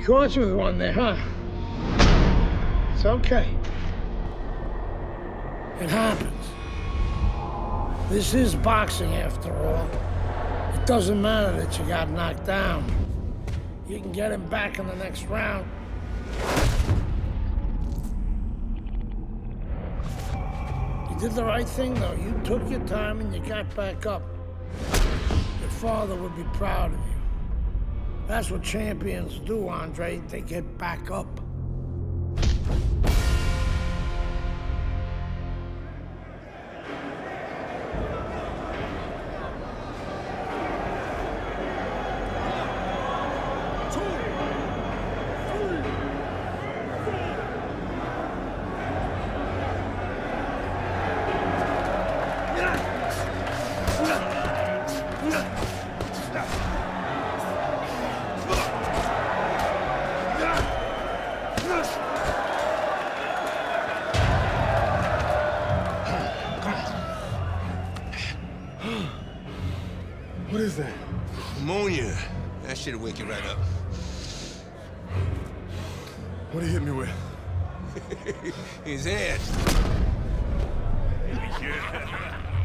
caught you with one there, huh? It's okay. It happens. This is boxing after all. It doesn't matter that you got knocked down. You can get him back in the next round. You did the right thing, though. You took your time and you got back up. Your father would be proud of you. That's what champions do, Andre. They get back up. What is that? Pneumonia. That shit'll wake you right up. What did he hit me with? His head.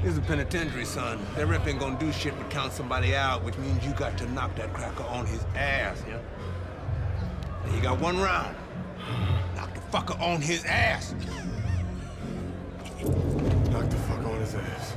He's a penitentiary, son. That rep ain't gonna do shit but count somebody out, which means you got to knock that cracker on his ass, yeah? And you got one round. Knock the fucker on his ass. Knock the fuck on his ass.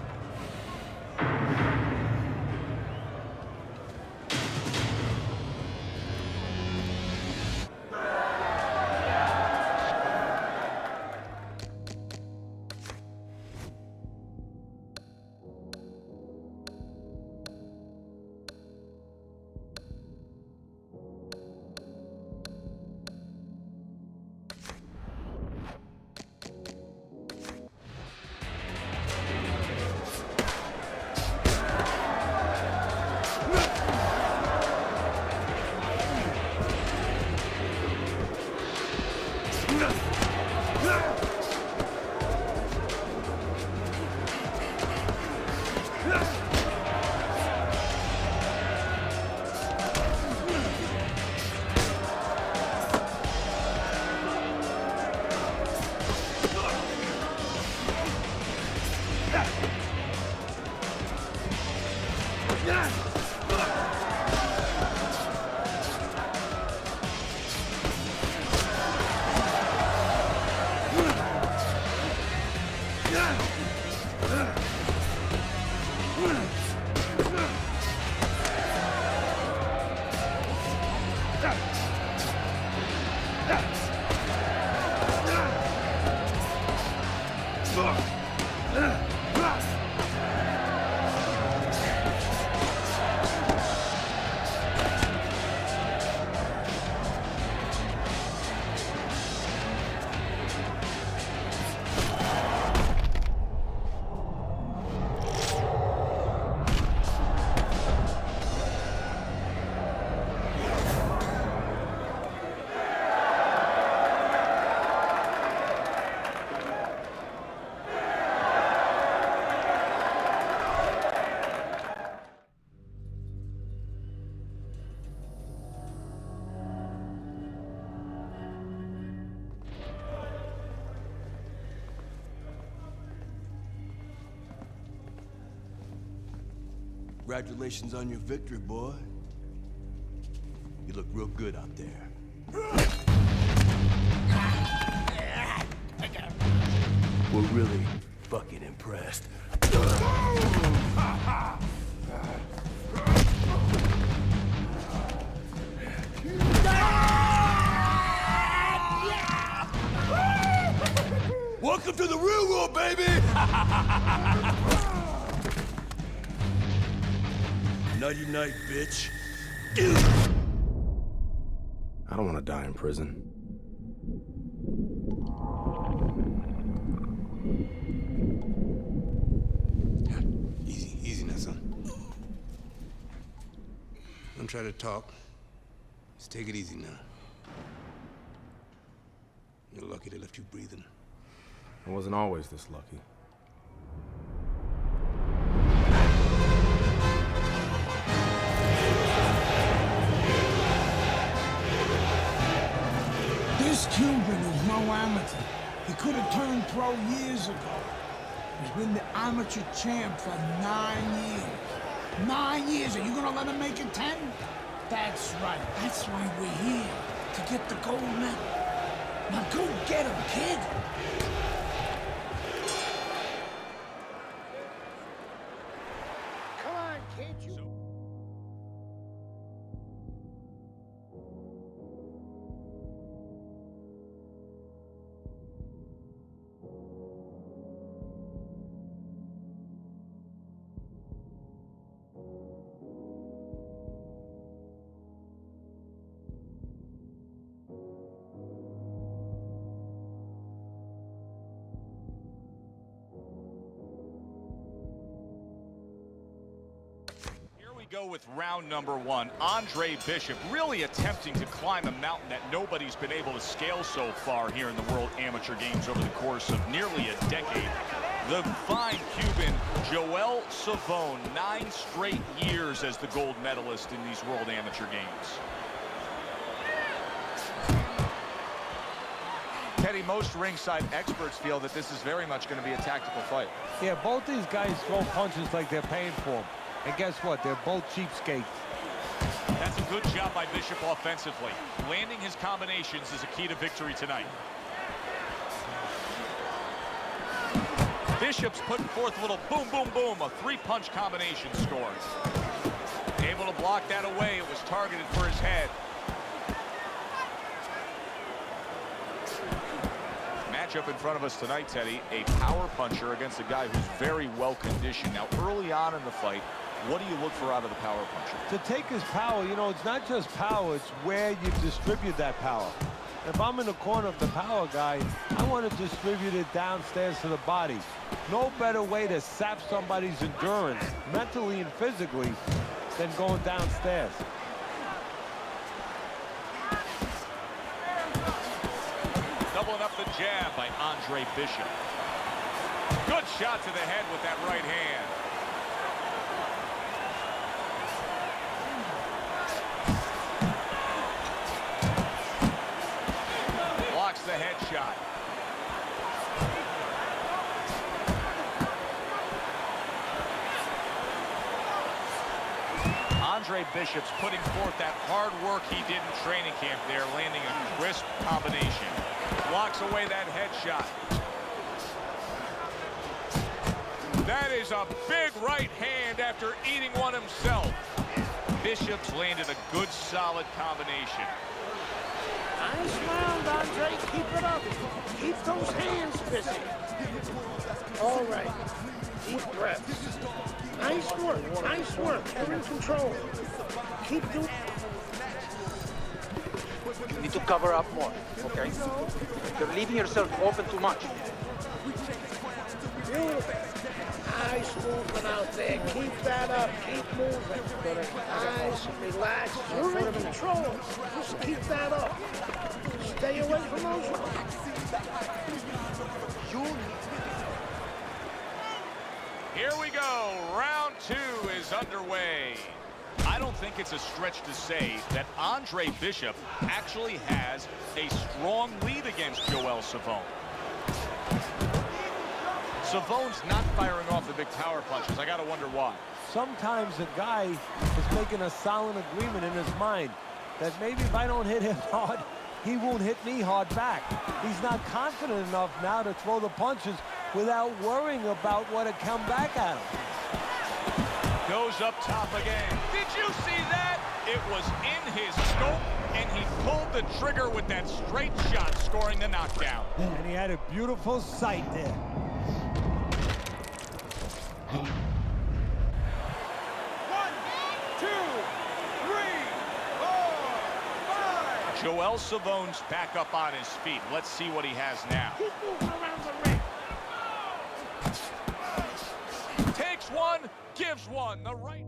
Congratulations on your victory, boy. You look real good out there. We're really fucking impressed. Welcome to the real world, baby! Nighty night, bitch. I don't want to die in prison. Easy, easy now, son. Don't try to talk. Just take it easy now. You're lucky they left you breathing. I wasn't always this lucky. This Cuban is no amateur. He could have turned pro years ago. He's been the amateur champ for 9 years. 9 years. Are you gonna let him make it 10? That's right. That's why we're here. To get the gold medal. Now go get him, kid. Come on, kid. Go with round number one. Andre Bishop really attempting to climb a mountain that nobody's been able to scale so far here in the World Amateur Games over the course of nearly a decade. The fine Cuban Joel Savone, 9 straight years as the gold medalist in these World Amateur Games. Teddy, most ringside experts feel that this is very much going to be a tactical fight. Yeah, both these guys throw punches like they're paying for them. And guess what? They're both cheapskates. That's a good job by Bishop offensively. Landing his combinations is a key to victory tonight. Bishop's putting forth a little boom, boom, boom. A 3-punch combination scores. Able to block that away. It was targeted for his head. Matchup in front of us tonight, Teddy. A power puncher against a guy who's very well conditioned. Now, early on in the fight, what do you look for out of the power puncher? To take his power, you know, it's not just power, it's where you distribute that power. If I'm in the corner of the power guy, I want to distribute it downstairs to the body. No better way to sap somebody's endurance, mentally and physically, than going downstairs. Doubling up the jab by Andre Bishop. Good shot to the head with that right hand. Blocks the headshot. Andre Bishop's putting forth that hard work he did in training camp there, landing a crisp combination. Blocks away that headshot. That is a big right hand after eating one himself. Bishop's landed a good, solid combination. Nice round, Andre. Keep it up. Keep those hands busy. All right. Deep breaths. Nice work. Nice work. You're in control. Keep doing. You need to cover up more, okay? You're leaving yourself open too much. Beautiful. Nice movement out there. Keep that up. Keep moving. Nice. Relax. You're in control. Just keep that up. Stay away from those rocks. Here we go. Round 2 is underway. I don't think it's a stretch to say that Andre Bishop actually has a strong lead against Joel Savone. Savone's not firing off the big power punches. I gotta wonder why. Sometimes a guy is making a solid agreement in his mind that maybe if I don't hit him hard, he won't hit me hard back. He's not confident enough now to throw the punches without worrying about what had come back at him. Goes up top again. Did you see that? It was in his scope, and he pulled the trigger with that straight shot, scoring the knockdown. And he had a beautiful sight there. Joel Savone's back up on his feet. Let's see what he has now. Keep moving around the ring. Takes one, gives one. The right.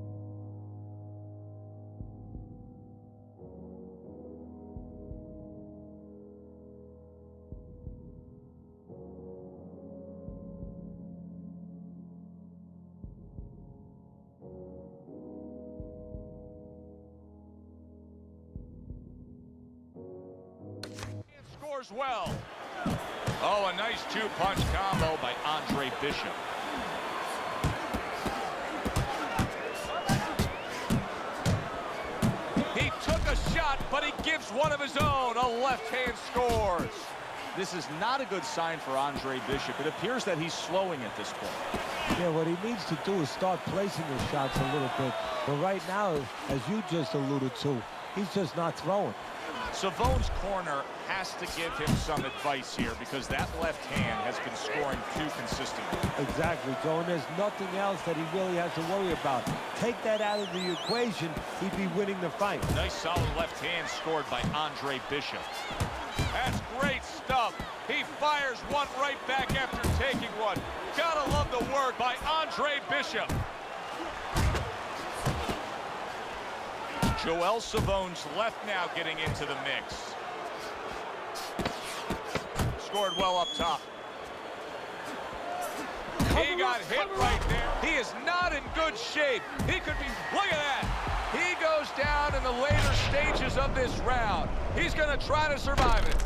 scores well. Oh, a nice two-punch combo by Andre Bishop. He took a shot, but he gives one of his own. A left hand scores. This is not a good sign for Andre Bishop. It appears that he's slowing at this point. Yeah, what he needs to do is start placing his shots a little bit. But right now, as you just alluded to, he's just not throwing. Savone's corner has to give him some advice here because that left hand has been scoring too consistently. Exactly, Joe, and there's nothing else that he really has to worry about. Take that out of the equation, he'd be winning the fight. Nice solid left hand scored by Andre Bishop. That's great stuff. He fires one right back after taking one. Gotta love the work by Andre Bishop. Joel Savone's left now getting into the mix. Scored well up top. He got hit right there. He is not in good shape. He could be, look at that. He goes down in the later stages of this round. He's gonna try to survive it.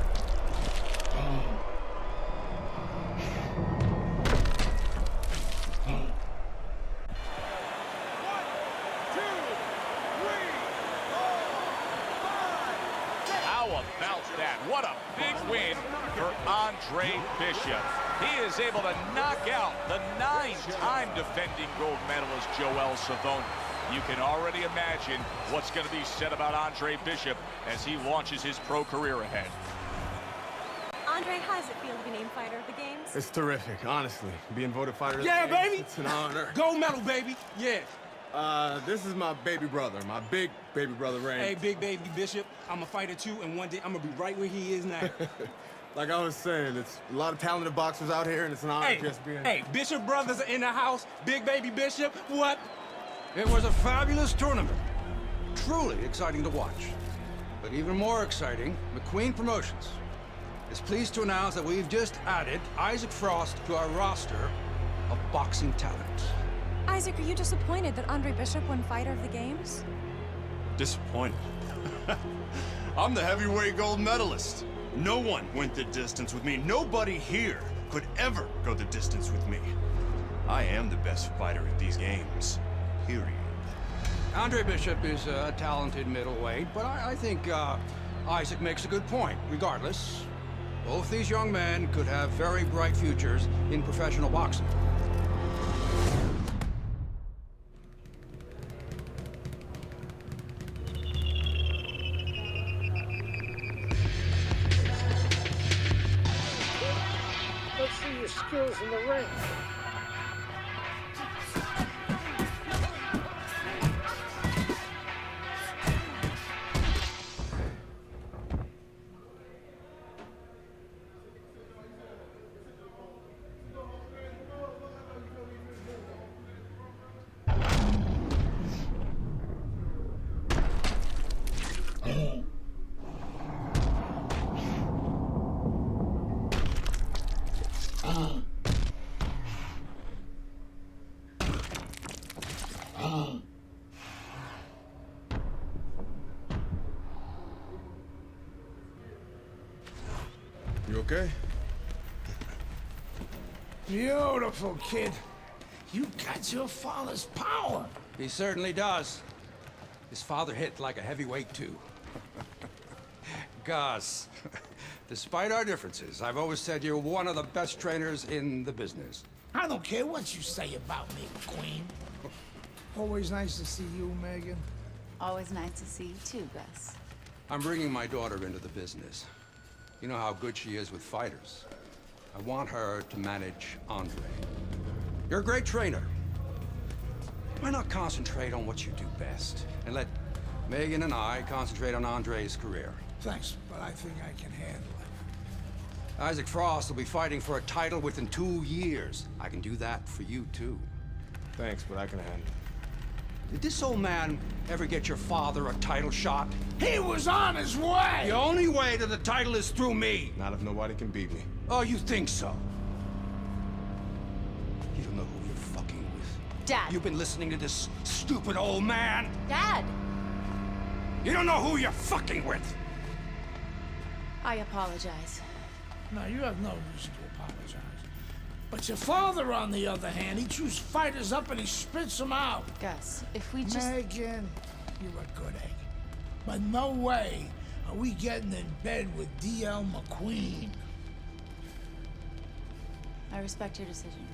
What a big win for Andre Bishop. He is able to knock out the 9-time defending gold medalist Joel Savone. You can already imagine what's going to be said about Andre Bishop as he launches his pro career ahead. Andre, how does it feel to be named fighter of the games? It's terrific, honestly. Being voted fighter of the Yeah, games, baby. it's an honor. Gold medal, baby. Yeah. This is my baby brother, my big baby brother, Ray. Hey, big baby Bishop, I'm a fighter too, and one day I'm gonna be right where he is now. Like I was saying, it's a lot of talented boxers out here, and it's an honor just being... Hey, Bishop brothers are in the house. Big baby Bishop, what? It was a fabulous tournament. Truly exciting to watch. But even more exciting, McQueen Promotions is pleased to announce that we've just added Isaac Frost to our roster of boxing talent. Isaac, are you disappointed that Andre Bishop won fighter of the games? Disappointed. I'm the heavyweight gold medalist. No one went the distance with me. Nobody here could ever go the distance with me. I am the best fighter at these games. Period. Andre Bishop is a talented middleweight, but I think Isaac makes a good point. Regardless, both these young men could have very bright futures in professional boxing. Let's see your skills in the ring. You okay? Beautiful, kid. You got your father's power. He certainly does. His father hit like a heavyweight, too. Gus, despite our differences, I've always said you're one of the best trainers in the business. I don't care what you say about me, Queen. Always nice to see you, Megan. Always nice to see you too, Gus. I'm bringing my daughter into the business. You know how good she is with fighters. I want her to manage Andre. You're a great trainer. Why not concentrate on what you do best and let Megan and I concentrate on Andre's career? Thanks, but I think I can handle it. Isaac Frost will be fighting for a title within 2 years. I can do that for you, too. Thanks, but I can handle it. Did this old man ever get your father a title shot? He was on his way! The only way to the title is through me! Not if nobody can beat me. Oh, you think so? You don't know who you're fucking with. Dad. You've been listening to this stupid old man. Dad! You don't know who you're fucking with. I apologize. No, you have no reason to apologize. But your father, on the other hand, he chews fighters up and he spits them out. Gus, if we just... Megan, you're a good egg. But no way are we getting in bed with D.L. McQueen. I respect your decision.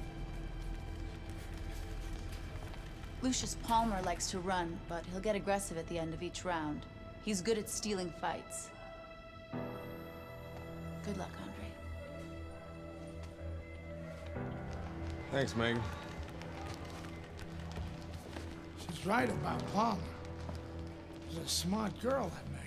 Lucius Palmer likes to run, but he'll get aggressive at the end of each round. He's good at stealing fights. Good luck, Andre. Thanks, Megan. She's right about Palmer. She's a smart girl, that Megan.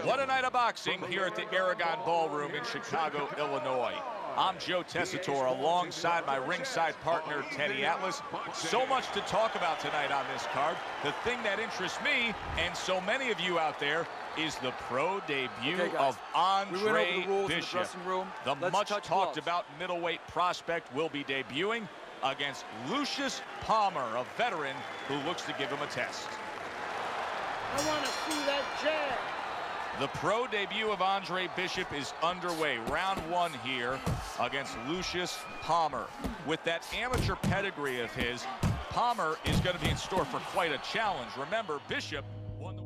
What a night of boxing here at the Aragon Ballroom in Chicago, Illinois. I'm Joe Tessitore alongside my ringside partner, Teddy Atlas. So much to talk about tonight on this card. The thing that interests me, and so many of you out there, is the pro debut of Andre Bishop. The much talked about middleweight prospect will be debuting against Lucius Palmer, a veteran who looks to give him a test. I want to see that jab. The pro debut of Andre Bishop is underway. Round one here against Lucius Palmer. With that amateur pedigree of his, Palmer is going to be in store for quite a challenge. Remember, Bishop won the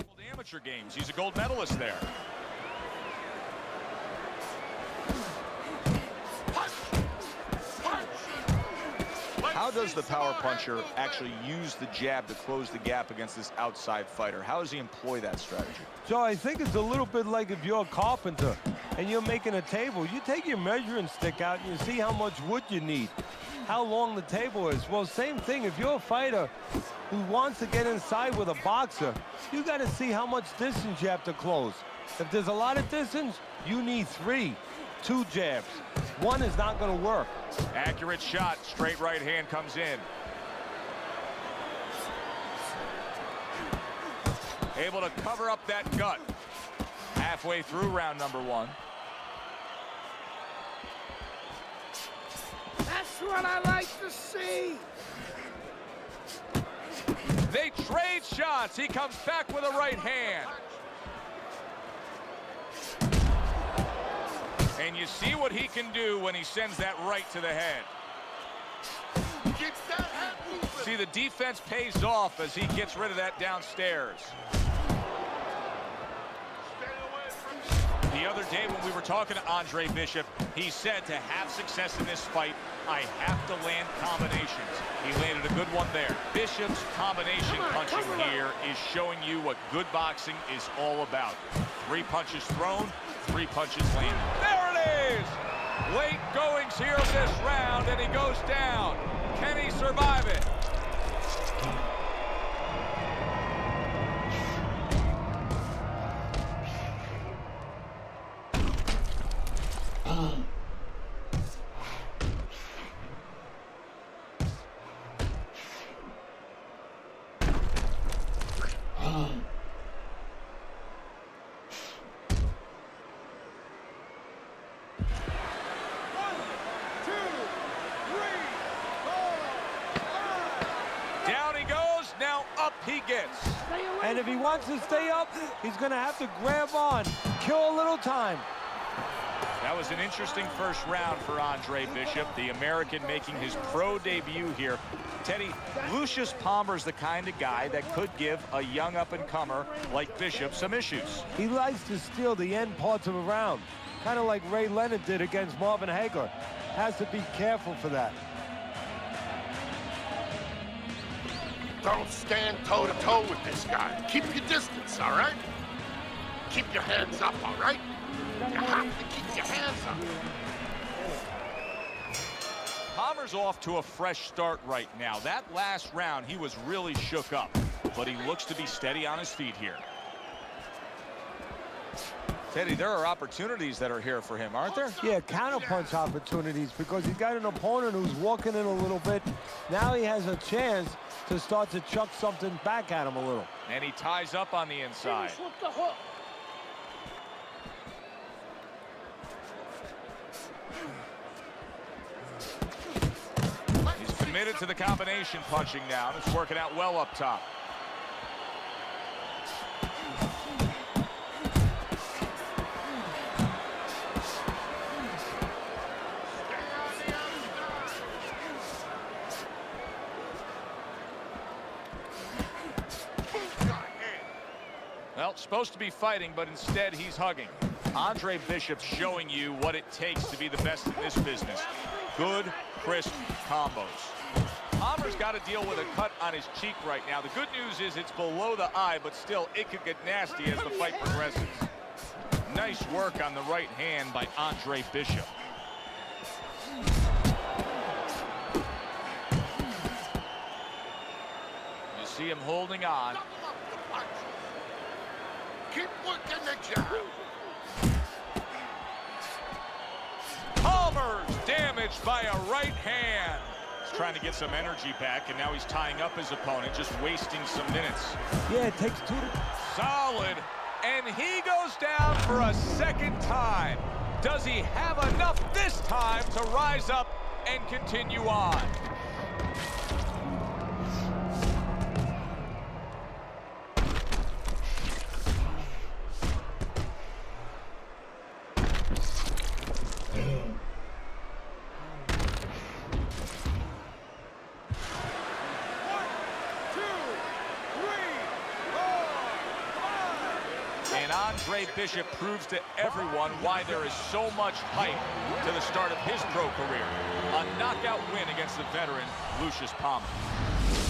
World Amateur Games. He's a gold medalist there. How does the power puncher actually use the jab to close the gap against this outside fighter? How does he employ that strategy? So I think it's a little bit like if you're a carpenter and you're making a table. You take your measuring stick out and you see how much wood you need, how long the table is. Well, same thing. If you're a fighter who wants to get inside with a boxer, you got to see how much distance you have to close. If there's a lot of distance, you need 2 jabs. One is not going to work. Accurate shot, straight right hand comes in. Able to cover up that gut. Halfway through round number one. That's what I like to see. They trade shots. He comes back with a right hand. And you see what he can do when he sends that right to the head. See, the defense pays off as he gets rid of that downstairs. The other day when we were talking to Andre Bishop, he said to have success in this fight, I have to land combinations. He landed a good one there. Bishop's combination punching here is showing you what good boxing is all about. 3 punches thrown, 3 punches landed. There it is! Late goings here in this round, and he goes down. Can he survive it? Up he gets. And if he wants to stay up, he's going to have to grab on, kill a little time. That was an interesting first round for Andre Bishop, the American making his pro debut here. Teddy, Lucius Palmer's the kind of guy that could give a young up-and-comer like Bishop some issues. He likes to steal the end parts of a round, kind of like Ray Leonard did against Marvin Hagler. Has to be careful for that. Don't stand toe-to-toe with this guy. Keep your distance, all right? Keep your hands up, all right? You have to keep your hands up. Palmer's off to a fresh start right now. That last round, he was really shook up, but he looks to be steady on his feet here. Teddy, there are opportunities that are here for him, aren't there? Yeah, counterpunch opportunities, because he's got an opponent who's walking in a little bit. Now he has a chance to start to chuck something back at him a little. And he ties up on the inside. Finish with the hook. He's committed to the combination punching now. It's working out well up top. Well, supposed to be fighting, but instead he's hugging. Andre Bishop's showing you what it takes to be the best in this business. Good, crisp combos. Palmer's got to deal with a cut on his cheek right now. The good news is it's below the eye, but still, it could get nasty as the fight progresses. Nice work on the right hand by Andre Bishop. You see him holding on. Keep working the jab. Palmer's damaged by a right hand. He's trying to get some energy back, and now he's tying up his opponent, just wasting some minutes. Yeah, it takes two to... Solid, and he goes down for a second time. Does he have enough this time to rise up and continue on? Andre Bishop proves to everyone why there is so much hype to the start of his pro career. A knockout win against the veteran, Lucius Palmer.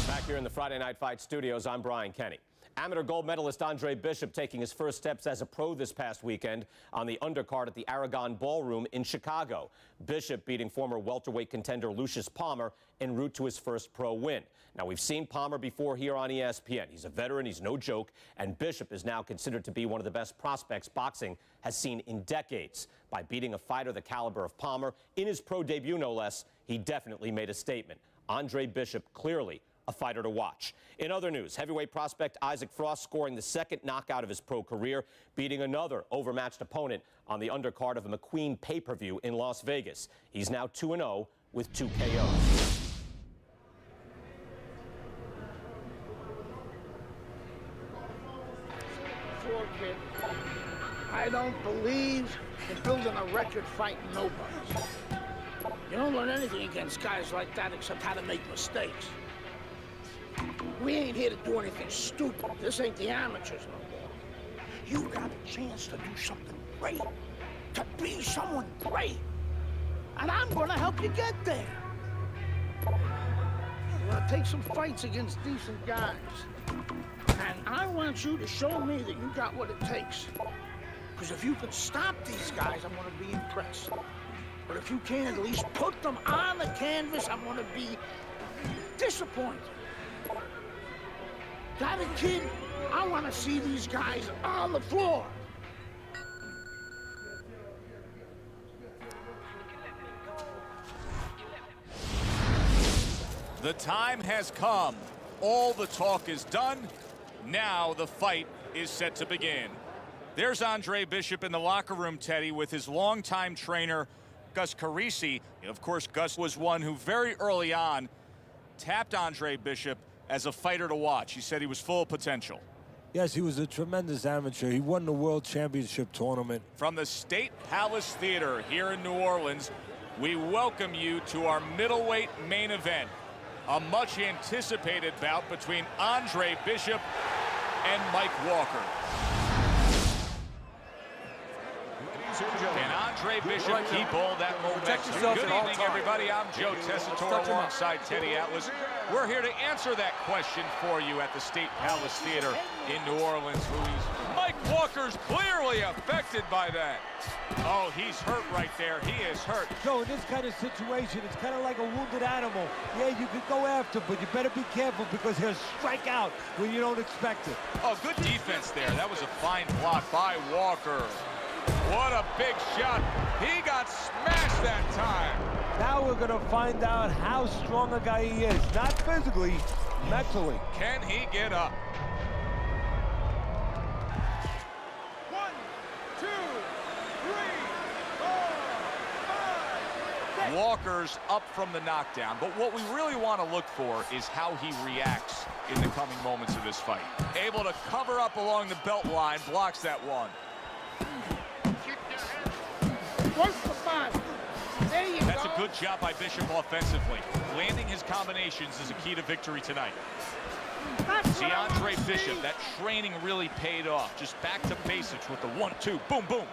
Back here in the Friday Night Fight studios, I'm Brian Kenny. Amateur gold medalist Andre Bishop taking his first steps as a pro this past weekend on the undercard at the Aragon Ballroom in Chicago. Bishop beating former welterweight contender Lucius Palmer en route to his first pro win. Now, we've seen Palmer before here on ESPN. He's a veteran, he's no joke, and Bishop is now considered to be one of the best prospects boxing has seen in decades. By beating a fighter the caliber of Palmer in his pro debut, no less, he definitely made a statement. Andre Bishop clearly a fighter to watch. In other news, heavyweight prospect Isaac Frost scoring the second knockout of his pro career, beating another overmatched opponent on the undercard of a McQueen pay-per-view in Las Vegas. He's now 2-0 with 2 KOs. Kid. I don't believe in building a record fighting nobody. You don't learn anything against guys like that except how to make mistakes. We ain't here to do anything stupid. This ain't the amateurs no more. You got a chance to do something great, to be someone great. And I'm gonna help you get there. You're gonna take some fights against decent guys. And I want you to show me that you got what it takes. Because if you can stop these guys, I'm going to be impressed. But if you can't at least put them on the canvas, I'm going to be disappointed. Got it, kid? I want to see these guys on the floor. The time has come. All the talk is done. Now the fight is set to begin. There's Andre Bishop in the locker room, Teddy, with his longtime trainer, Gus Carisi. Of course, Gus was one who very early on tapped Andre Bishop as a fighter to watch. He said he was full of potential. Yes, he was a tremendous amateur. He won the World Championship tournament. From the State Palace Theater here in New Orleans, we welcome you to our middleweight main event. A much-anticipated bout between Andre Bishop and Mike Walker. Can Andre Bishop keep all that momentum? Good evening, everybody. I'm Joe Tessitore alongside Teddy Atlas. We're here to answer that question for you at the State Palace Theater in New Orleans, Louise. Mike Walker's clearly affected by that. Oh, he's hurt right there. He is hurt. Joe, in this kind of situation, it's kind of like a wounded animal. Yeah, you could go after, but you better be careful because he'll strike out when you don't expect it. Oh, good defense there. That was a fine block by Walker. What a big shot. He got smashed that time. Now we're gonna find out how strong a guy he is. Not physically, mentally. Can he get up? 1, 2, 3, 4, 5, 6. Walker's up from the knockdown, but what we really want to look for is how he reacts in the coming moments of this fight. Able to cover up along the belt line, blocks that one. Work the body. There you That's go. a good job by Bishop offensively. Landing his combinations is a key to victory tonight. See, Andre Bishop, that training really paid off. Just back to basics with the 1-2, boom, boom.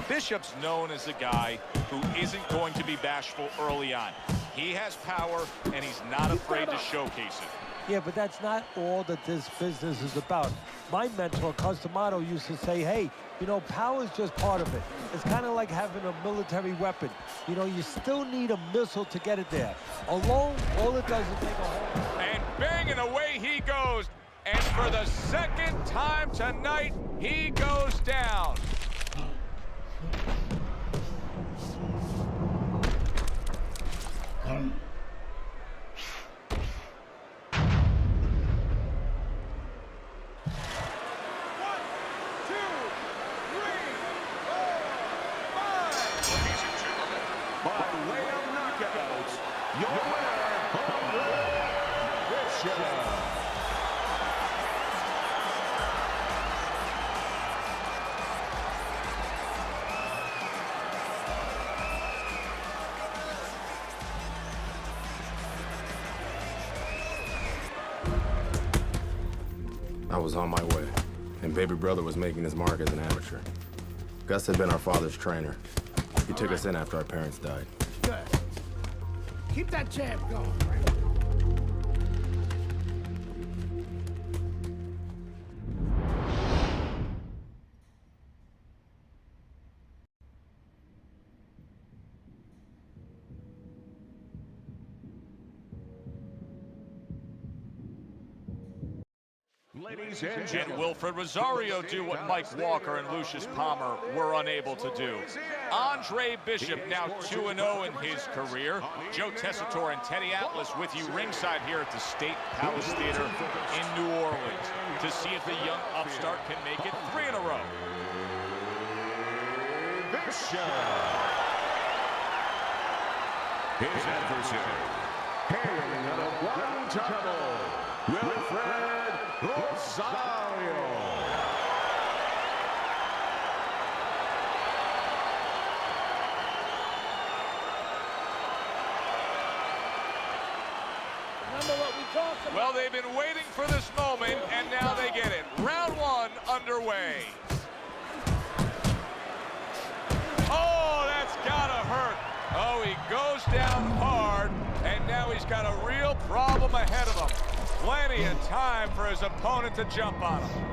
Bishop's known as a guy who isn't going to be bashful early on. He has power, and he's not afraid to showcase it. Yeah, but that's not all that this business is about. My mentor, Customato, used to say, hey, you know, power is just part of it. It's kind of like having a military weapon. You know, you still need a missile to get it there. Alone, all it does is make a hole. And banging away he goes. And for the second time tonight, he goes down. I was on my way, and baby brother was making his mark as an amateur. Gus had been our father's trainer. He took us in after our parents died. Good. Keep that jab going. And Wilfred Rosario do what Mike Walker and Lucius Palmer were unable to do. Andre Bishop now 2-0 in his career. Joe Tessitore and Teddy Atlas with you ringside here at the State Palace Theater in New Orleans to see if the young upstart can make it 3 in a row. Bishop. His adversary, hailing out of Guantanamo, Wilfred Rosario. Remember what we talked about? Well, they've been waiting for this moment, and now they get it. Round 1 underway. Oh, that's gotta hurt. Oh, he goes down hard, and now he's got a real problem ahead of him. Plenty of time for his opponent to jump on him.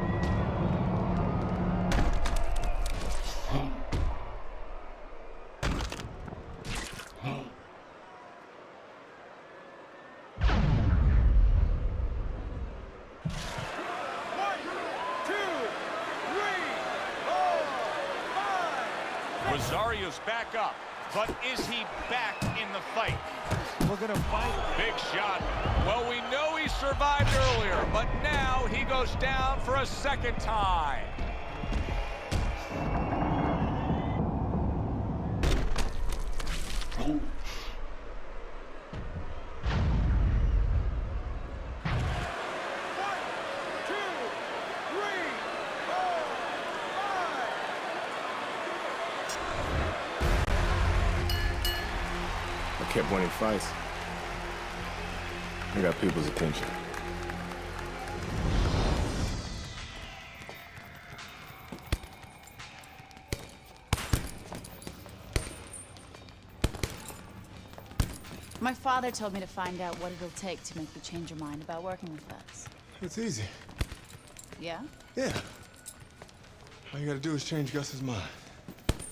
Rosario's back up, but is he back in the fight? We're gonna fight. Big shot. Well, we know he survived earlier, but now he goes down for a second time. I kept winning fights. I got people's attention. My father told me to find out what it'll take to make you change your mind about working with us. It's easy. Yeah? Yeah. All you gotta do is change Gus's mind.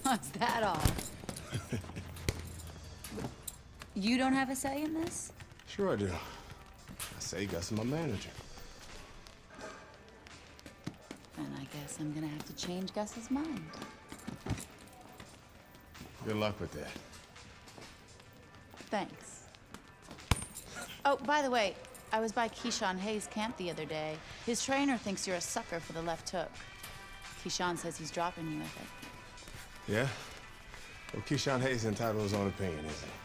Is that all? You don't have a say in this? Sure I do. I say Gus is my manager. Guess I'm gonna have to change Gus's mind. Good luck with that. Thanks. Oh, by the way, I was by Keyshawn Hayes' camp the other day. His trainer thinks you're a sucker for the left hook. Keyshawn says he's dropping you with it. Yeah? Well, Keyshawn Hayes entitled to his own opinion, isn't he?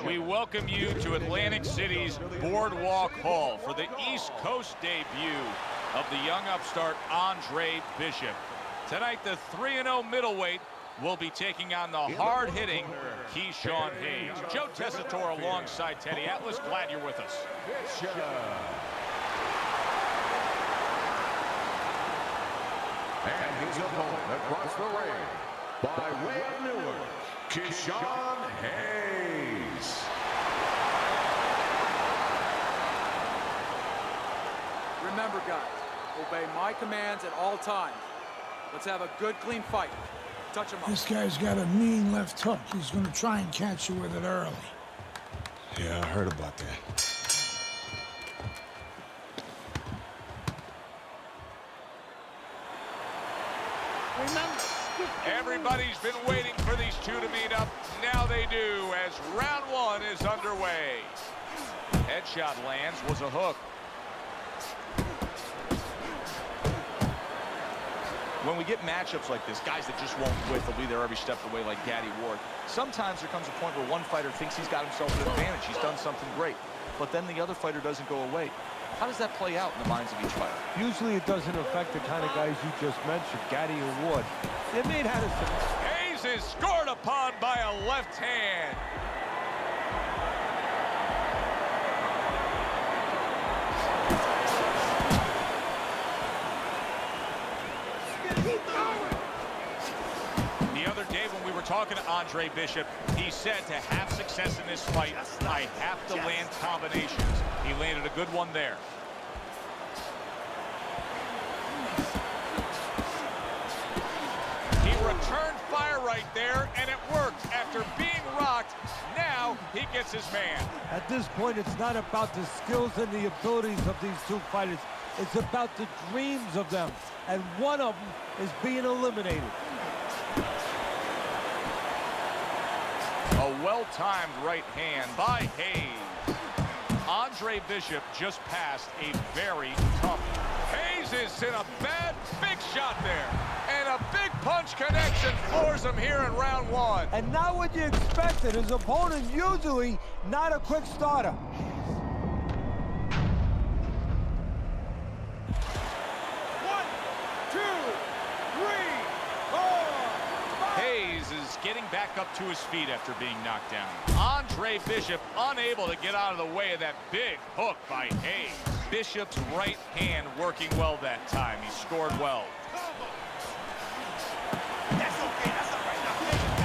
We welcome you to Atlantic City's Boardwalk Hall for the East Coast debut of the young upstart Andre Bishop. Tonight, the 3-0 middleweight will be taking on the hard-hitting Keyshawn Hayes. Joe Tessitore alongside Teddy Atlas. Glad you're with us. And his opponent across the ring, by way of Newark, Keyshawn Hayes. Remember, guys, obey my commands at all times. Let's have a good, clean fight. Touch him up. This guy's got a mean left hook. He's gonna try and catch you with it early. Yeah, I heard about that. Everybody's been waiting for these two to meet up. Now they do, as round one is underway. Headshot lands, was a hook. When we get matchups like this, guys that just won't quit, they'll be there every step of the way like Gaddy Ward. Sometimes there comes a point where one fighter thinks he's got himself an advantage. He's done something great. But then the other fighter doesn't go away. How does that play out in the minds of each fighter? Usually it doesn't affect the kind of guys you just mentioned, Gaddy and Ward. They made Henderson. Hayes is scored upon by a left hand. The other day when we were talking to Andre Bishop, he said to have success in this fight, I have to land combinations. He landed a good one there. He returned fire right there, and it worked. After being rocked, now he gets his man. At this point, it's not about the skills and the abilities of these two fighters. It's about the dreams of them, and one of them is being eliminated. A well-timed right hand by Hayes. Andre Bishop just passed a very tough. Hayes is in a big shot there. And a big punch connects and floors him here in round one. And not what you expected. His opponent usually not a quick starter. Hayes is getting back up to his feet after being knocked down. Andre Bishop unable to get out of the way of that big hook by Hayes. Bishop's right hand working well that time. He scored well.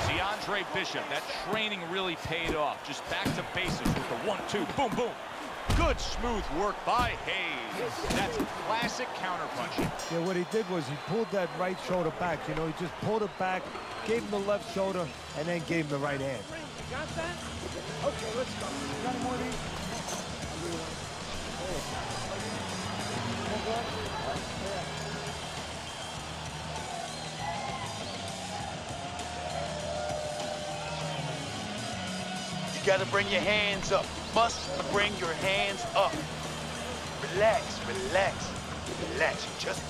See, Andre Bishop, that training really paid off. Just back to basics with the 1-2, boom, boom. Good smooth work by Hayes. That's classic counterpunching. Yeah, what he did was he pulled that right shoulder back. You know, he just pulled it back, gave him the left shoulder, and then gave him the right hand. You got that? Okay, let's go. You got any more of these? You gotta bring your hands up. Must bring your hands up. Relax, relax, relax. Just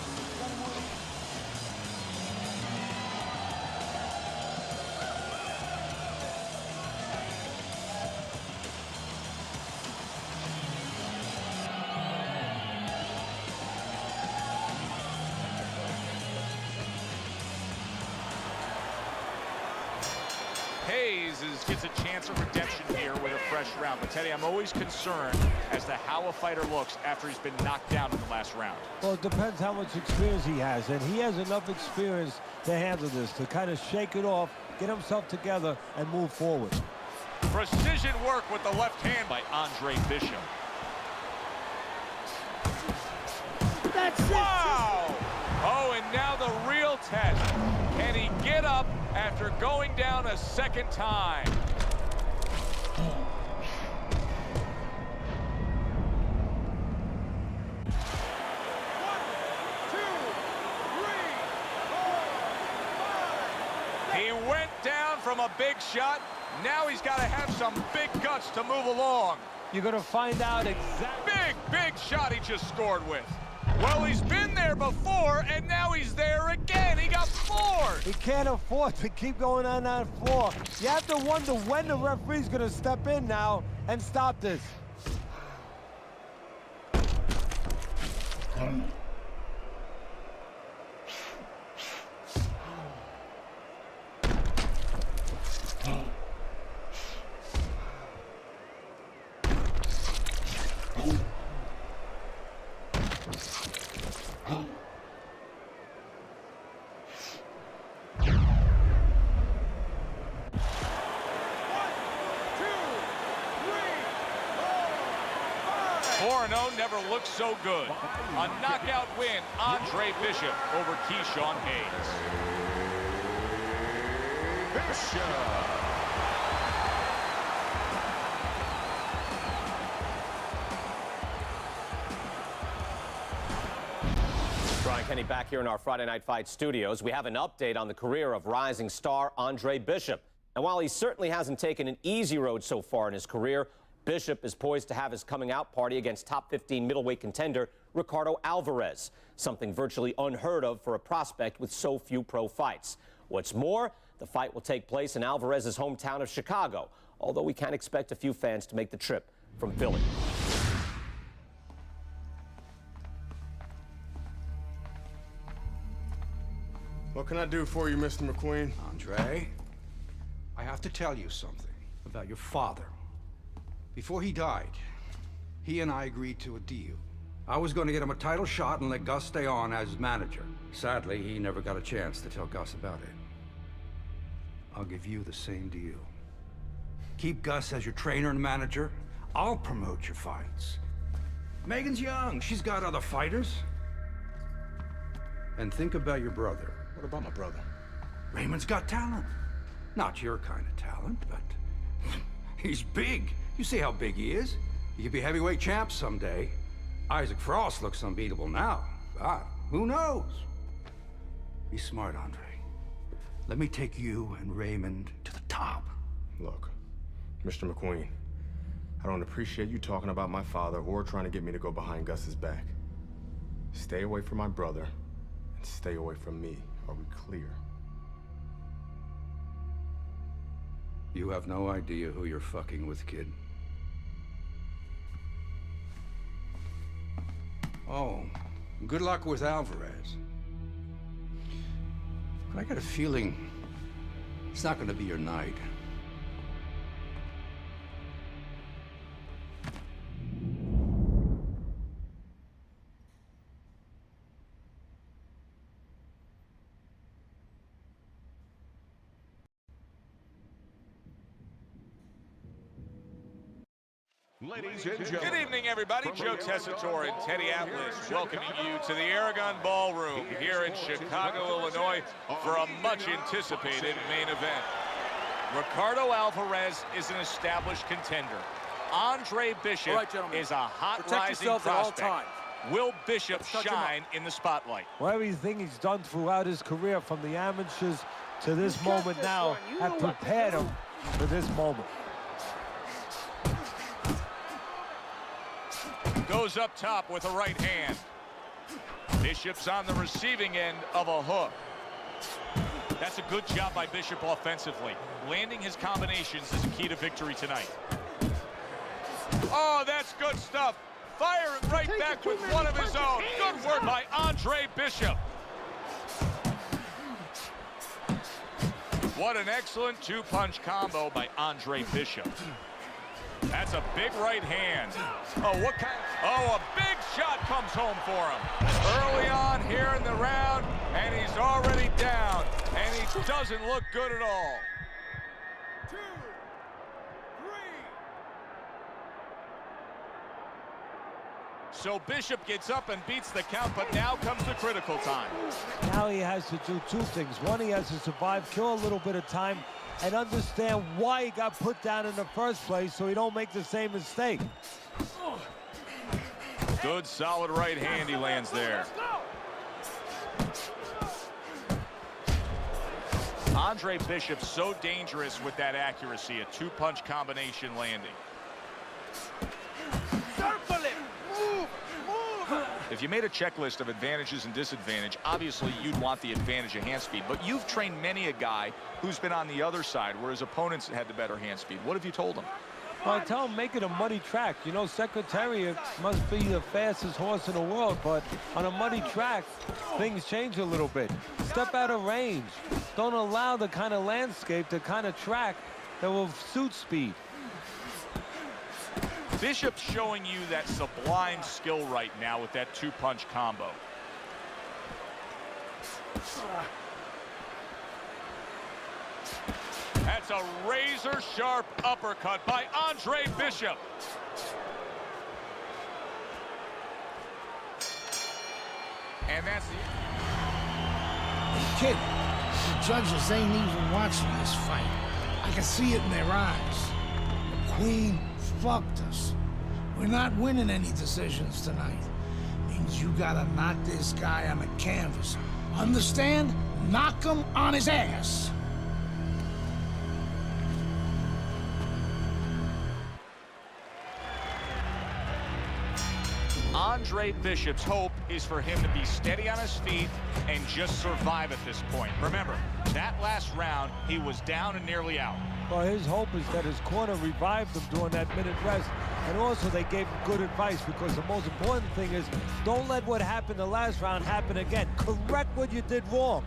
Hayes gets a chance of redemption here with a fresh round. But Teddy, I'm always concerned as to how a fighter looks after he's been knocked down in the last round. Well, it depends how much experience he has, and he has enough experience to handle this, to kind of shake it off, get himself together, and move forward. Precision work with the left hand by Andre Bishop. That's it. Wow! Oh, and now the real test. Can he get up after going down a second time? He went down from a big shot. Now he's got to have some big guts to move along. You're going to find out exactly. Big shot he just scored with. Well, he's been there before, and now he's there again. He got floored. He can't afford to keep going on that floor. You have to wonder when the referee's going to step in now and stop this. Never looked so good. A knockout win, Andre Bishop over Keyshawn Hayes. Brian Kenny back here in our Friday Night Fight studios. We have an update on the career of rising star Andre Bishop. And while he certainly hasn't taken an easy road so far in his career, Bishop is poised to have his coming out party against top 15 middleweight contender Ricardo Alvarez, something virtually unheard of for a prospect with so few pro fights. What's more, the fight will take place in Alvarez's hometown of Chicago, although we can expect a few fans to make the trip from Philly. What can I do for you, Mr. McQueen? Andre, I have to tell you something about your father. Before he died, he and I agreed to a deal. I was going to get him a title shot and let Gus stay on as manager. Sadly, he never got a chance to tell Gus about it. I'll give you the same deal. Keep Gus as your trainer and manager. I'll promote your fights. Megan's young. She's got other fighters. And think about your brother. What about my brother? Raymond's got talent. Not your kind of talent, but he's big. You see how big he is. He could be heavyweight champ someday. Isaac Frost looks unbeatable now. God, who knows? Be smart, Andre. Let me take you and Raymond to the top. Look, Mr. McQueen, I don't appreciate you talking about my father or trying to get me to go behind Gus's back. Stay away from my brother and stay away from me. Are we clear? You have no idea who you're fucking with, kid. Oh, good luck with Alvarez. But I got a feeling it's not gonna be your night. Ladies and gentlemen. Good evening, everybody. Joe Tessitore and Teddy Atlas welcoming you to the Aragon Ballroom here in Chicago, Illinois for a much-anticipated main event. Ricardo Alvarez is an established contender. Andre Bishop is a hot rising prospect. Will Bishop shine in the spotlight? Well, everything he's done throughout his career, from the amateurs to this moment now, have prepared him for this moment. Goes up top with a right hand. Bishop's on the receiving end of a hook. That's a good job by Bishop offensively. Landing his combinations is a key to victory tonight. Oh, that's good stuff. Firing right back with one of his own. Good work by Andre Bishop. What an excellent two-punch combo by Andre Bishop. That's a big right hand. Oh, what kind? Oh, a big shot comes home for him. Early on here in the round, and he's already down. And he doesn't look good at all. 2, 3. So Bishop gets up and beats the count, but now comes the critical time. Now he has to do two things. One, he has to survive, kill a little bit of time, and understand why he got put down in the first place so he don't make the same mistake. Good, solid right hand he lands there. Andre Bishop so dangerous with that accuracy, a two-punch combination landing. Circle it! Move! Move! If you made a checklist of advantages and disadvantage, obviously you'd want the advantage of hand speed, but you've trained many a guy who's been on the other side where his opponents had the better hand speed. What have you told him? Well, I tell him, make it a muddy track. You know, Secretariat must be the fastest horse in the world, but on a muddy track, things change a little bit. Step out of range. Don't allow the kind of landscape, the kind of track that will suit speed. Bishop's showing you that sublime skill right now with that two-punch combo. That's a razor-sharp uppercut by Andre Bishop. And that's the... Kid, the judges ain't even watching this fight. I can see it in their eyes. The Queen fucked us. We're not winning any decisions tonight. Means you gotta knock this guy on the canvas. Understand? Knock him on his ass. Andre Bishop's hope is for him to be steady on his feet and just survive at this point. Remember, that last round, he was down and nearly out. Well, his hope is that his corner revived him during that minute rest. And also they gave him good advice, because the most important thing is don't let what happened the last round happen again. Correct what you did wrong.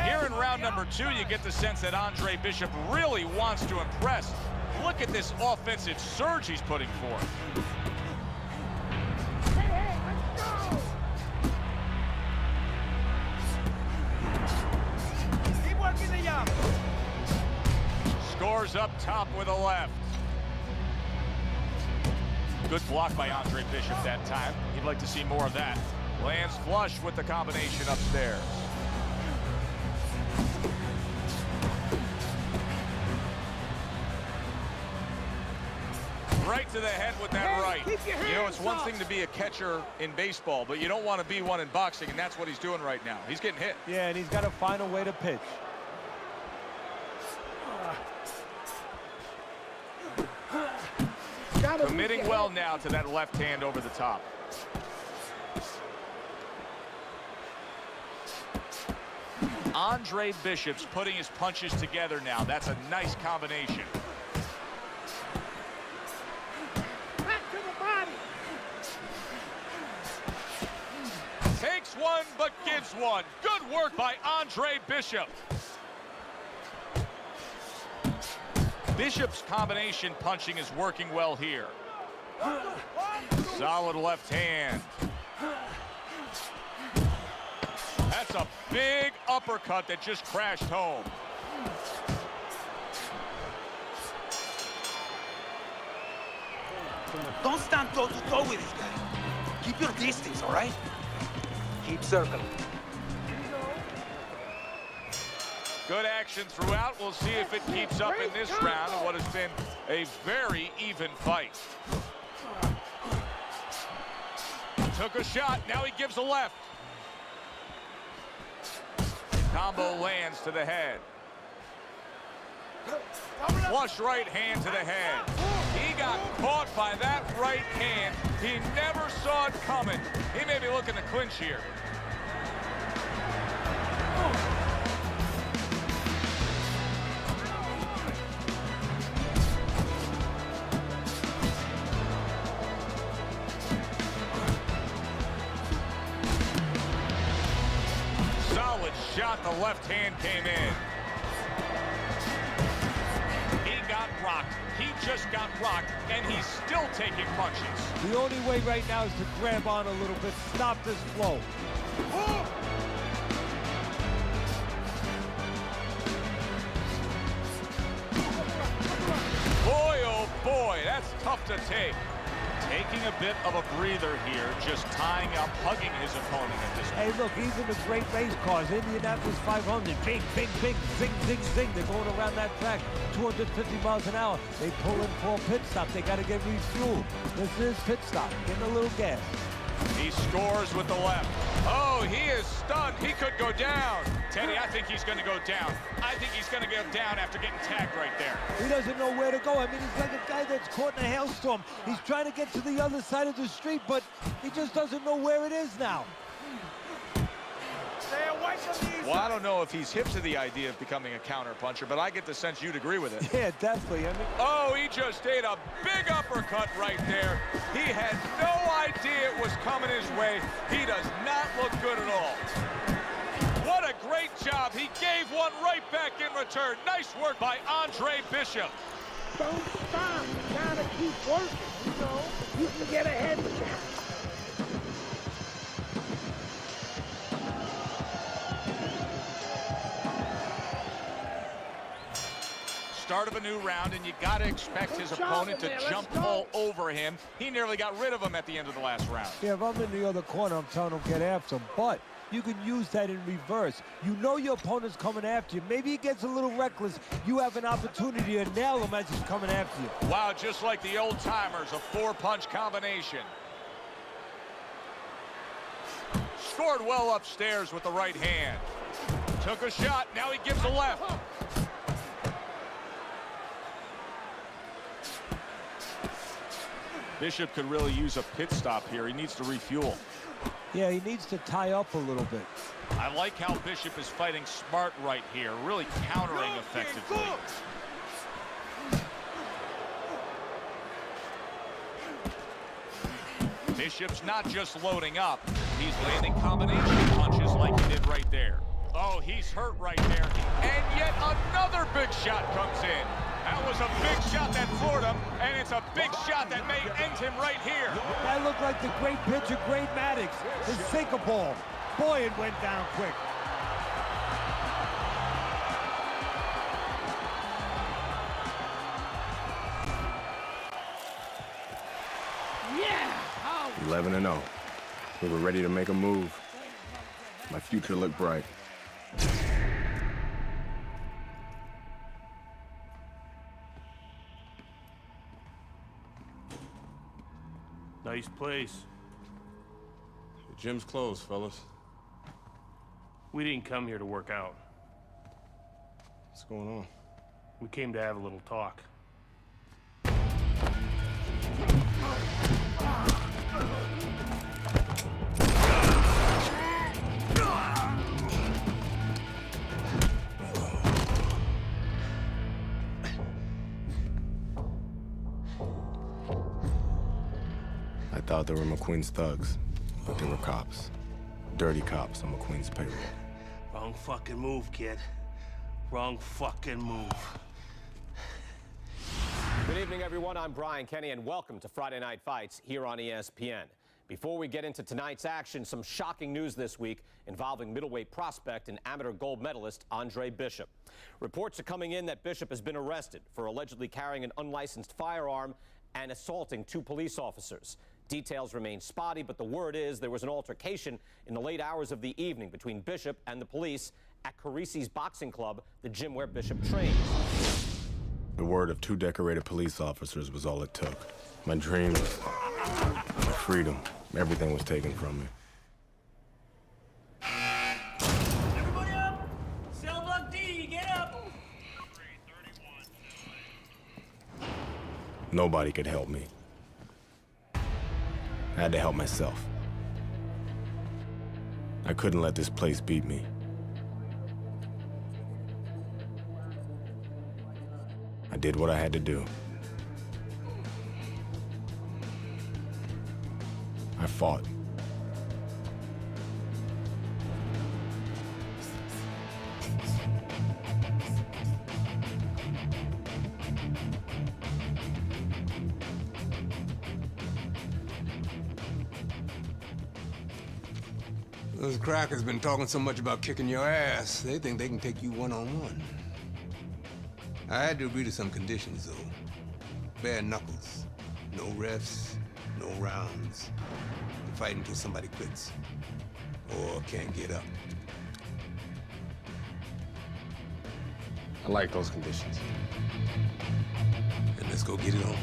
Here in round number 2, you get the sense that Andre Bishop really wants to impress. Look at this offensive surge he's putting forth. Keep working the jump. Scores up top with a left. Good block by Andre Bishop that time. He'd like to see more of that. Lands flush with the combination upstairs. Right to the head with that right. You know, it's one thing to be a catcher in baseball, but you don't want to be one in boxing, and that's what he's doing right now. He's getting hit. Yeah, and he's got to find a way to pitch. Committing well now to that left hand over the top. Andre Bishop's putting his punches together now. That's a nice combination. Back to the body. Takes one, but gives one. Good work by Andre Bishop. Bishop's combination punching is working well here. Solid left hand. That's a big uppercut that just crashed home. Don't stand toe-to-toe with this guy. Keep your distance, all right? Keep circling. Good action throughout. We'll see if it keeps up in this round of what has been a very even fight. Took a shot. Now he gives a left. Combo lands to the head. Flush right hand to the head. He got caught by that right hand. He never saw it coming. He may be looking to clinch here. Solid shot. The left hand came in. He got rocked. He just got rocked, and he's still taking punches. The only way right now is to grab on a little bit, stop this flow. Boy, oh That's tough to take. Taking a bit of a breather here, just tying up, hugging his opponent at this point. Hey, look, even the great race cars, Indianapolis 500, bing, bing, bing, zing, zing, zing. They're going around that track 250 miles an hour. They pull in for a pit stop. They got to get refueled. This is pit stop. Getting a little gas. He scores with the left. Oh, he is stunned. He could go down. Teddy, I think he's going to go down. I think he's going to go down after getting tagged right there. He doesn't know where to go. I mean, he's like a guy that's caught in a hailstorm. He's trying to get to the other side of the street, but he just doesn't know where it is now. Stay away from these. Well, I don't know if he's hip to the idea of becoming a counterpuncher, but I get the sense you'd agree with it. Yeah, definitely. I mean, oh, he just ate a big uppercut right there. He had no idea it was coming his way. He does not look good at all. What a great job. He gave one right back in return. Nice work by Andre Bishop. Don't stop. You gotta keep working, you know? You can get ahead of that. Start of a new round, and you got to expect his opponent to jump all over him. He nearly got rid of him at the end of the last round. Yeah, if I'm in the other corner, I'm telling him get after him, but you can use that in reverse. You know your opponent's coming after you. Maybe he gets a little reckless. You have an opportunity to nail him as he's coming after you. Wow, just like the old timers, a four-punch combination. Scored well upstairs with the right hand. Took a shot, now he gives a left. Bishop could really use a pit stop here. He needs to refuel. Yeah, he needs to tie up a little bit. I like how Bishop is fighting smart right here, really countering effectively. Bishop's not just loading up, he's landing combination punches like he did right there. Oh, he's hurt right there. And yet another big shot comes in. That was a big shot that floored him, and it's a big shot that may end him right here. That looked like the great pitcher, Great Maddox, his sinker ball. Boy, it went down quick. Yeah! 11-0. We were ready to make a move. My future looked bright. Nice place. The gym's closed, fellas. We didn't come here to work out. What's going on? We came to have a little talk. I thought they were McQueen's thugs, but they were cops. Dirty cops on McQueen's payroll. Wrong fucking move, kid. Wrong fucking move. Good evening, everyone. I'm Brian Kenny, and welcome to Friday Night Fights here on ESPN. Before we get into tonight's action, some shocking news this week involving middleweight prospect and amateur gold medalist Andre Bishop. Reports are coming in that Bishop has been arrested for allegedly carrying an unlicensed firearm and assaulting 2 police officers. Details remain spotty, but the word is there was an altercation in the late hours of the evening between Bishop and the police at Carisi's Boxing Club, the gym where Bishop trains. The word of 2 decorated police officers was all it took. My dreams, my freedom, everything was taken from me. Everybody up! Cell block D, get up! Nobody could help me. I had to help myself. I couldn't let this place beat me. I did what I had to do. I fought. Those crackers been talking so much about kicking your ass, they think they can take you one-on-one. I had to agree to some conditions, though. Bare knuckles. No refs, no rounds. You fight until somebody quits or can't get up. I like those conditions. And let's go get it on.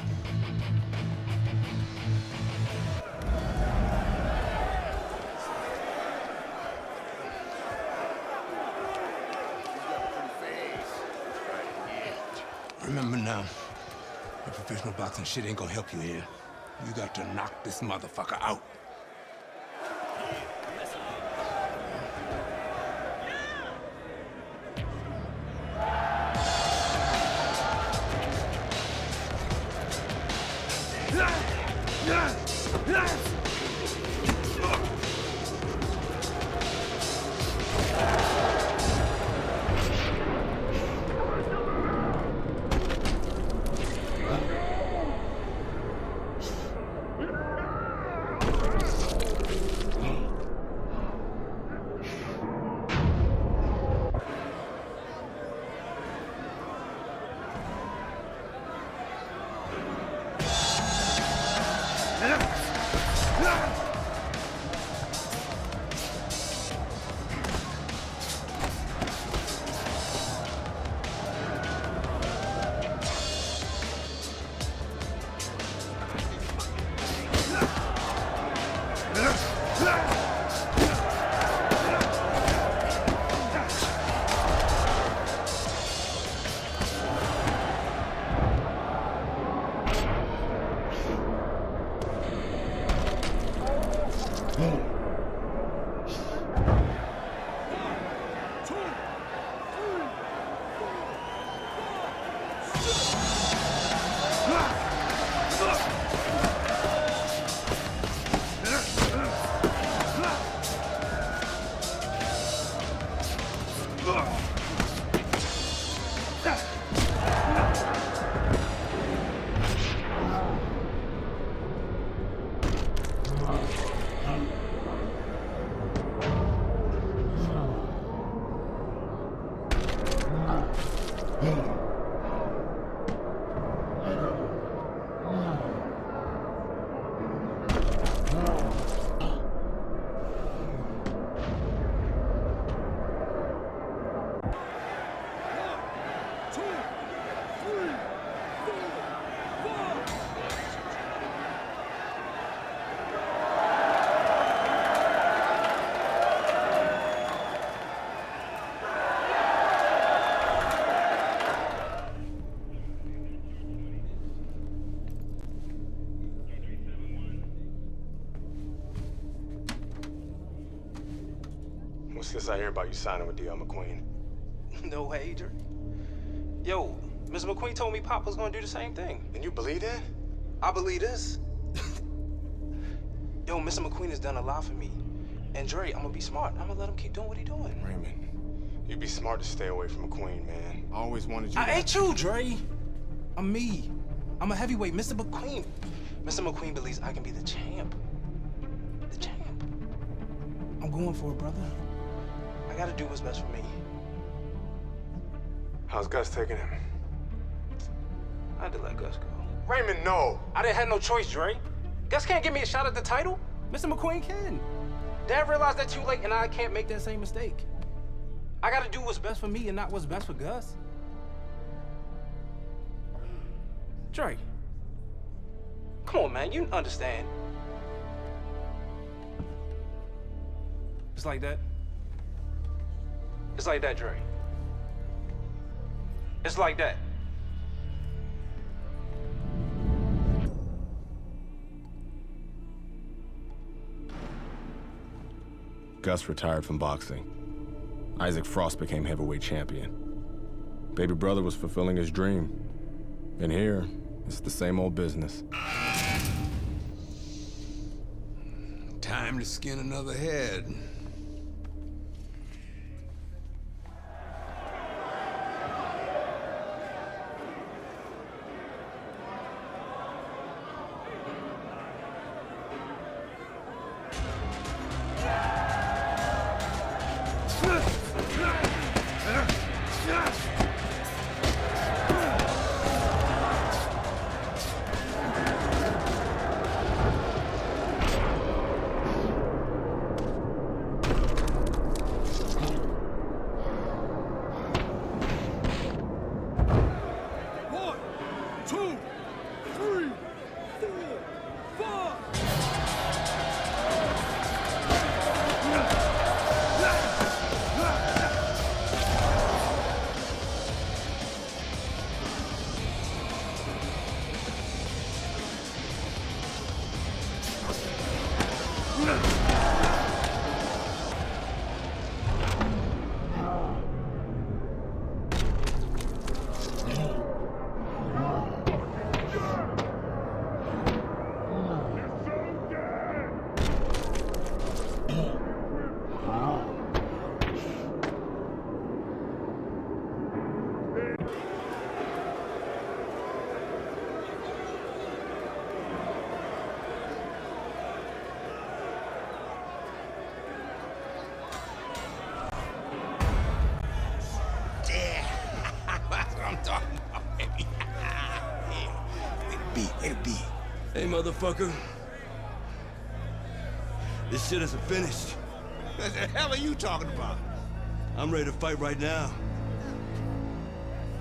Remember now, the professional boxing shit ain't gonna help you here. You got to knock this motherfucker out. What's this I hear about you signing with D.L. McQueen? No way, Adrian. Yo, Mr. McQueen told me Pop was gonna do the same thing. And you believe that? I believe this. Yo, Mr. McQueen has done a lot for me. And Dre, I'm gonna be smart. I'm gonna let him keep doing what he's doing. Raymond, you'd be smart to stay away from McQueen, man. I always wanted you I to... ain't you, Dre. I'm me. I'm a heavyweight, Mr. McQueen. Mr. McQueen believes I can be the champ. The champ. I'm going for it, brother. I gotta do what's best for me. How's Gus taking him? I had to let Gus go. Raymond, no! I didn't have no choice, Dre. Gus can't give me a shot at the title. Mr. McQueen can. Dad realized that too late, and I can't make that same mistake. I gotta do what's best for me and not what's best for Gus. Dre. Come on, man, you understand. It's like that. It's like that, Dre. It's like that. Gus retired from boxing. Isaac Frost became heavyweight champion. Baby brother was fulfilling his dream. And here, it's the same old business. Time to skin another head. That's what I'm talking about, baby. Yeah. Way to be. Hey, motherfucker. This shit isn't finished. What the hell are you talking about? I'm ready to fight right now.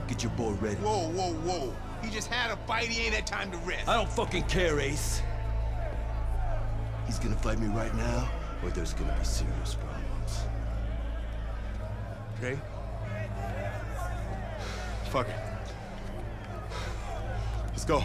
Get your boy ready. Whoa, whoa, whoa. He just had a fight, he ain't had time to rest. I don't fucking care, Ace. He's gonna fight me right now, or there's gonna be serious problems. Okay? Fuck it. Let's go.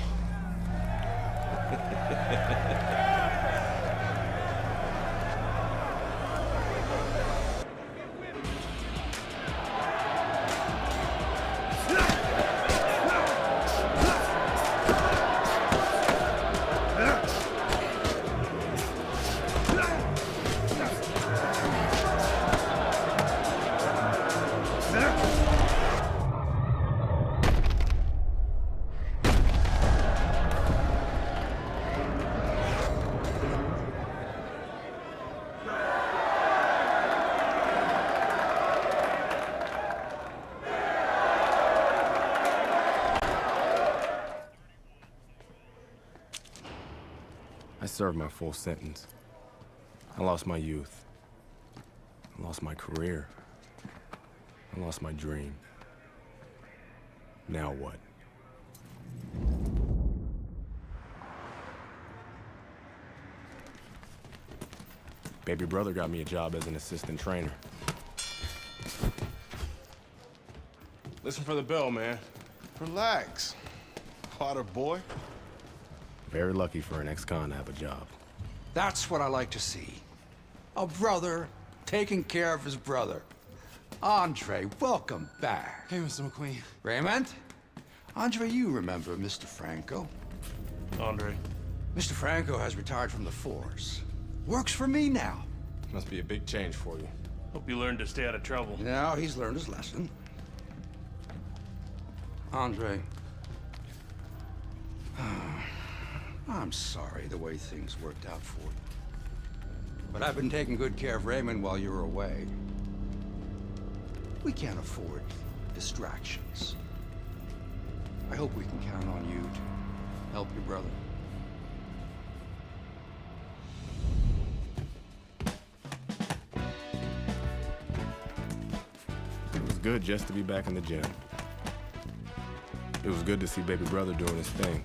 I served my full sentence. I lost my youth. I lost my career. I lost my dream. Now what? Baby brother got me a job as an assistant trainer. Listen for the bell, man. Relax. Potter boy. Very lucky for an ex-con to have a job. That's what I like to see. A brother taking care of his brother. Andre, welcome back. Hey, Mr. McQueen. Raymond? Andre, you remember Mr. Franco? Andre. Mr. Franco has retired from the force. Works for me now. Must be a big change for you. Hope you learned to stay out of trouble. Now he's learned his lesson. Andre. I'm sorry the way things worked out for you. But I've been taking good care of Raymond while you were away. We can't afford distractions. I hope we can count on you to help your brother. It was good just to be back in the gym. It was good to see baby brother doing his thing.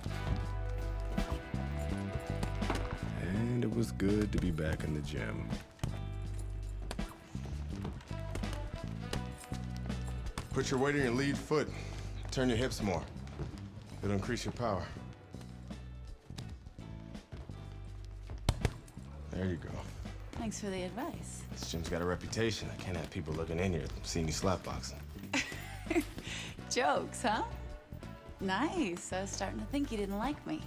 And it was good to be back in the gym. Put your weight on your lead foot. Turn your hips more. It'll increase your power. There you go. Thanks for the advice. This gym's got a reputation. I can't have people looking in here seeing you slapboxing. Jokes, huh? Nice. I was starting to think you didn't like me.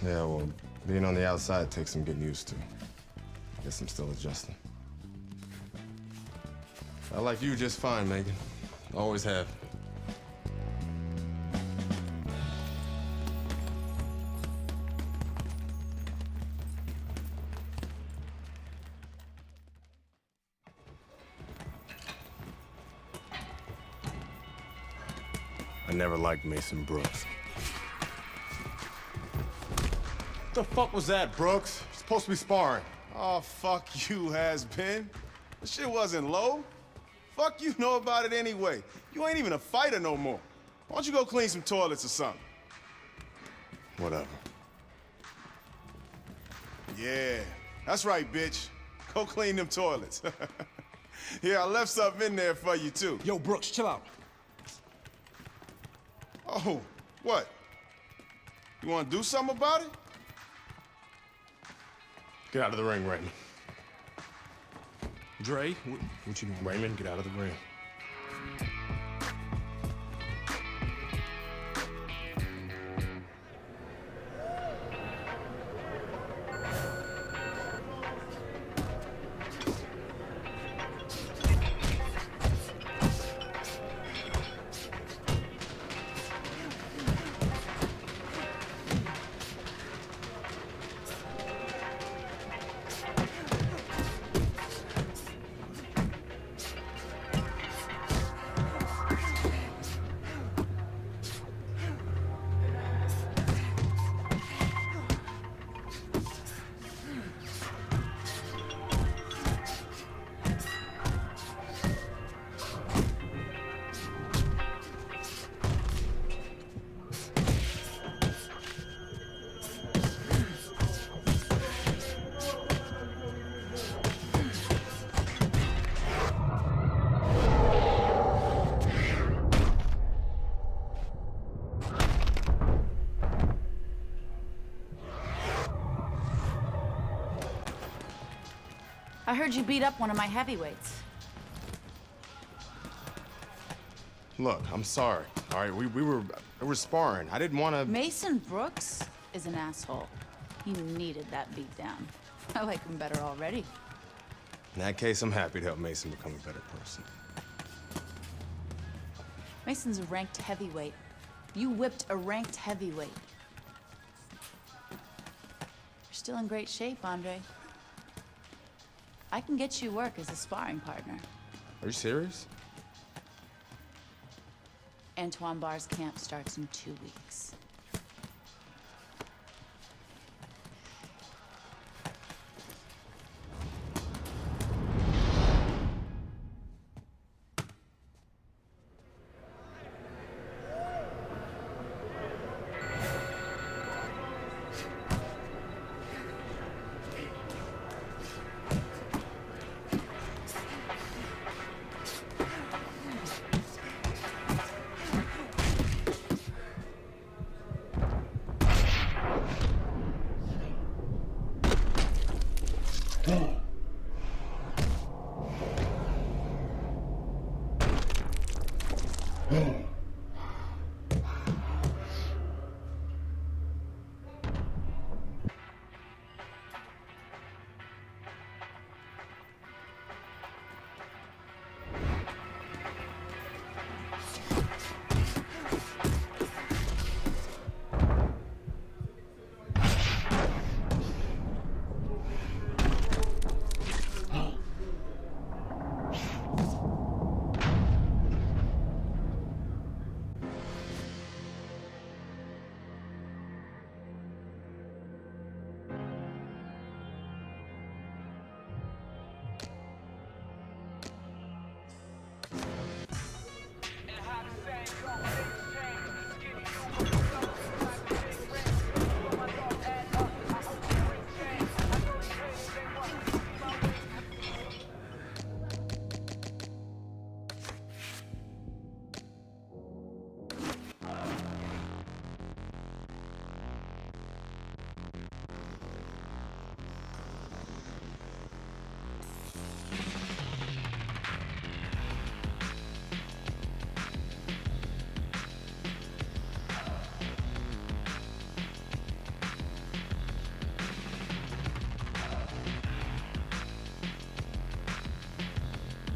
Yeah, well, being on the outside takes some getting used to. Guess I'm still adjusting. I like you just fine, Megan. Always have. I never liked Mason Brooks. What the fuck was that, Brooks? You're supposed to be sparring. Oh, fuck you, has-been. This shit wasn't low. Fuck you know about it anyway. You ain't even a fighter no more. Why don't you go clean some toilets or something? Whatever. Yeah, that's right, bitch. Go clean them toilets. Yeah, I left something in there for you, too. Yo, Brooks, chill out. Oh, what? You want to do something about it? Get out of the ring, Raymond. Dre, what you mean? Raymond, get out of the ring. I heard you beat up one of my heavyweights. Look, I'm sorry. All right, we were sparring. I didn't want to. Mason Brooks is an asshole. He needed that beatdown. I like him better already. In that case, I'm happy to help Mason become a better person. Mason's a ranked heavyweight. You whipped a ranked heavyweight. You're still in great shape, Andre. I can get you work as a sparring partner. Are you serious? Antoine Barr's camp starts in 2 weeks.